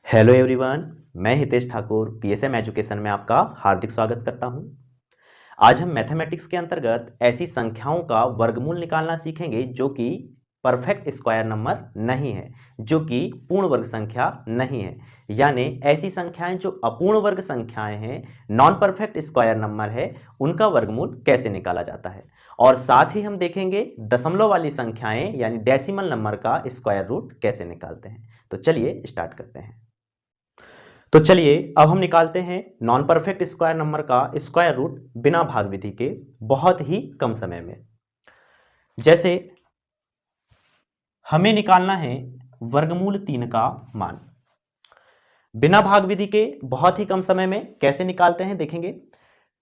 Hello everyone, मैं Hitesh Thakur PSM education में आपका हार्दिक स्वागत करता हूं। आज हम मैथमेटिक्स के अंतर्गत ऐसी संख्याओं का वर्गमूल निकालना सीखेंगे जो कि परफेक्ट स्क्वायर नंबर नहीं है, जो कि पूर्ण वर्ग संख्या नहीं है। यानी ऐसी संख्याएं जो अपूर्ण वर्ग संख्याएं हैं, नॉन परफेक्ट स्क्वायर नंबर है, उनका वर्गमूल कैसे निकाला जाता है। और साथ ही हम देखेंगे दशमलव वाली संख्याएं यानी डेसिमल नंबर का स्क्वायर रूट कैसे निकालते हैं। तो चलिए स्टार्ट करते हैं। तो चलिए अब हम निकालते हैं नॉन परफेक्ट स्क्वायर नंबर का स्क्वायर रूट बिना भाग विधि के बहुत ही कम समय में। जैसे हमें निकालना है वर्गमूल 3 का मान बिना भाग विधि के बहुत ही कम समय में। कैसे निकालते हैं देखेंगे।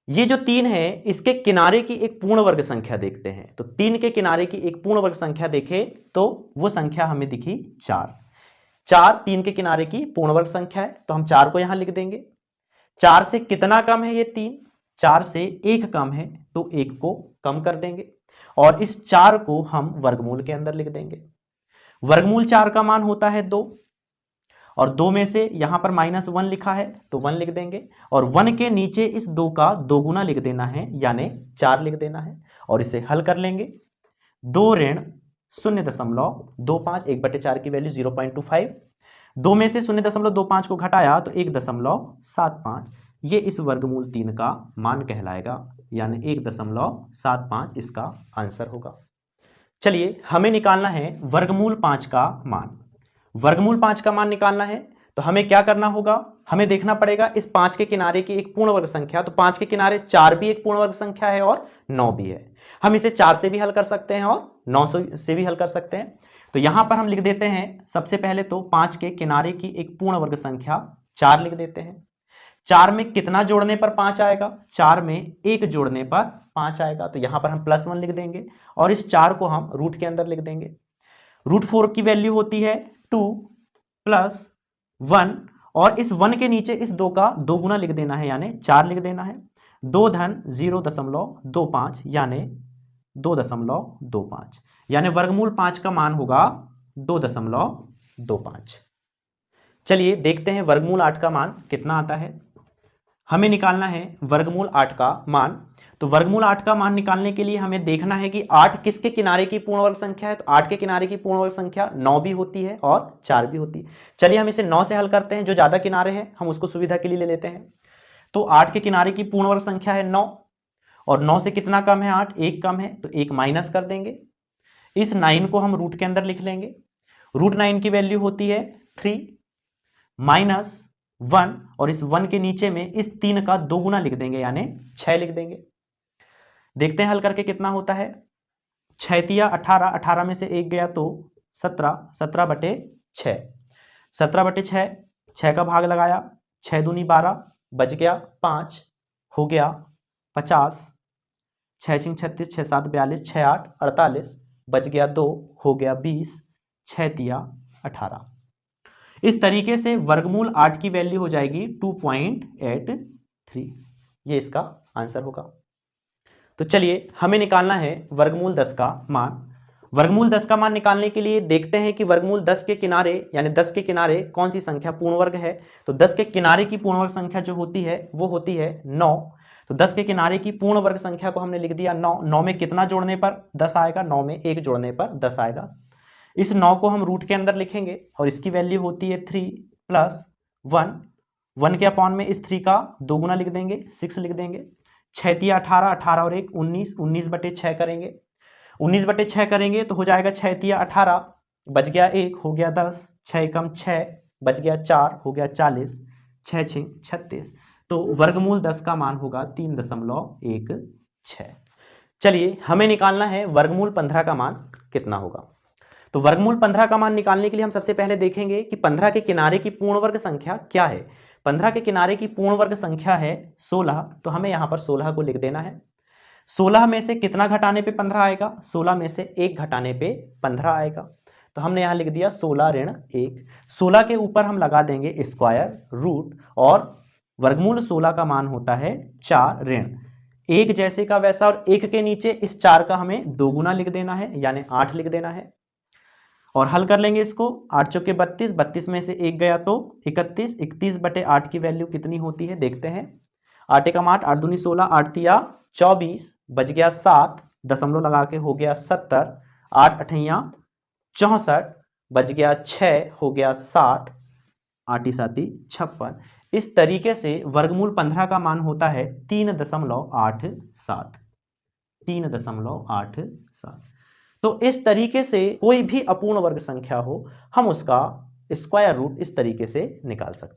ये जो 3 है इसके किनारे की एक पूर्ण वर्ग संख्या देखते हैं। तो 3 के किनारे की एक पूर्ण वर्ग संख्या देखें तो वो संख्या हमें दिखी 4। 4 3 के किनारे की पूर्ण वर्ग संख्या है, तो हम 4 को यहां लिख देंगे। 4 से कितना कम है ये 3? 4 से 1 कम है, तो 1 को कम कर देंगे और इस 4 को हम वर्गमूल के अंदर लिख देंगे। वर्गमूल 4 का मान होता है 2 और 2 में से यहां पर -1 लिखा है तो 1 लिख देंगे और 1 के नीचे इस 2 का दोगुना लिख देना है यानी 4 लिख देना है और इसे हल कर लेंगे। 2 ऋण 0.25, 1/4 की वैल्यू 0.25। 2 में से 0.25 को घटाया तो 1.75, ये इस वर्गमूल 3 का मान कहलाएगा यानी 1.75 इसका आंसर होगा। चलिए हमें निकालना है वर्गमूल 5 का मान। वर्गमूल 5 का मान निकालना है तो हमें क्या करना होगा, हमें देखना पड़ेगा इस 5 के किनारे की एक पूर्ण वर्ग संख्या। तो 5 के किनारे 4 भी एक पूर्ण वर्ग संख्या है और 9 भी है। हम इसे 4 से भी हल कर सकते हैं और 9 से भी हल कर सकते हैं। तो यहां पर हम लिख देते हैं सबसे पहले तो 5 के किनारे की एक पूर्ण वर्ग संख्या 4 लिख देते हैं। 4 में कितना जोड़ने पर 5 आएगा? 4 में 1 जोड़ने पर 5 आएगा। तो यहां पर हम +1 लिख देंगे और इस 4 को हम रूट के अंदर लिख देंगे। √4 की वैल्यू होती है 2 + 1 और इस 1 के नीचे इस 2 का दोगुना लिख देना है यानी 4 लिख देना है। 2 धन 0.25 यानी 2.25 यानी वर्गमूल 5 का मान होगा 2.25। चलिए देखते हैं वर्गमूल 8 का मान कितना आता है। हमें निकालना है वर्गमूल 8 का मान। तो वर्गमूल 8 का मान निकालने के लिए हमें देखना है कि 8 किसके किनारे की पूर्ण वर्ग संख्या है। तो 8 के किनारे की पूर्ण वर्ग संख्या 9 भी होती है और 4 भी होती है। चलिए हम इसे 9 से हल करते हैं, जो ज्यादा किनारे हैं हम उसको सुविधा के लिए ले लेते हैं। तो 8 के किनारे की पूर्ण वर्ग संख्या है 9 और 9 से कितना कम है? 8, 1 कम है तो 1 माइनस कर देंगे। इस 9 को हम रूट के अंदर लिख लेंगे। √9 की वैल्यू होती है 3 -1 और इस 1 के नीचे में इस 3 का दोगुना लिख देंगे यानी 6 लिख देंगे। देखते हैं हल करके कितना होता है। 6 तिया 18, 18 में से 1 गया तो 17, 17/6, 17/6, 6 का भाग लगाया, 6 दूनी 12, बच गया 5, हो गया 50, 6 6 36, 6 7 42, 6 8 48, बच गया 2, हो गया 20, 6 तिया 18। इस तरीके से वर्गमूल 8 की वैल्यू हो जाएगी 2.83। ये इसका आंसर होगा। तो चलिए हमें निकालना है वर्गमूल 10 का मान। वर्गमूल 10 का मान निकालने के लिए देखते हैं कि वर्गमूल 10 के किनारे यानी 10 के किनारे कौन सी संख्या पूर्ण वर्ग है। तो 10 के किनारे की पूर्ण वर्ग संख्या जो होती है वो होती है 9। तो 10 के किनारे की पूर्ण वर्ग संख्या को हमने लिख दिया 9। 9 में कितना जोड़ने पर 10 आएगा? 9 में 1 जोड़ने पर 10 आएगा। इस 9 को हम रूट के अंदर लिखेंगे और इसकी वैल्यू होती है 3 + 1। 1 के अपॉन में इस 3 का दोगुना लिख देंगे, 6 लिख देंगे। 6 तिया 18, 18 और 1 19, 19/6 करेंगे। 19/6 करेंगे तो हो जाएगा 6 तिया 18, बच गया 1, हो गया 10, 6 एकम 6, बच गया 4, हो गया 40, 6 6 36। तो वर्गमूल 10 का मान होगा 3.16। चलिए हमें निकालना है वर्गमूल 15 का मान कितना होगा। तो वर्गमूल 15 का मान निकालने के लिए हम सबसे पहले देखेंगे कि 15 के किनारे की पूर्ण वर्ग संख्या क्या है। 15 के किनारे की पूर्ण वर्ग संख्या है 16। तो हमें यहां पर 16 को लिख देना है। 16 में से कितना घटाने पे 15 आएगा? 16 में से 1 घटाने पे 15 आएगा। तो हमने यहां लिख दिया 16 ऋण 1। 16 के ऊपर हम लगा देंगे स्क्वायर रूट और वर्गमूल 16 का मान होता है 4 ऋण 1 जैसे का वैसा और 1 के नीचे इस 4 का हमें दोगुना लिख देना है यानी 8 लिख देना है। और हल कर लेंगे इसको। 8 चौके 32, 32 में से 1 गया तो 31, 31/8 की वैल्यू कितनी होती है देखते हैं। 8 एकम 8, 8 दूनी 16, 8 तिया 24, बच गया 7, दशमलव लगा के हो गया 70, 8 अठैया 64, बच गया 6, हो गया 60, 8 साती 56। इस तरीके से वर्गमूल 15 का मान होता है 3.87, 3.87। तो इस तरीके से कोई भी अपूर्ण वर्ग संख्या हो, हम उसका स्क्वायर रूट इस तरीके से निकाल सकते हैं।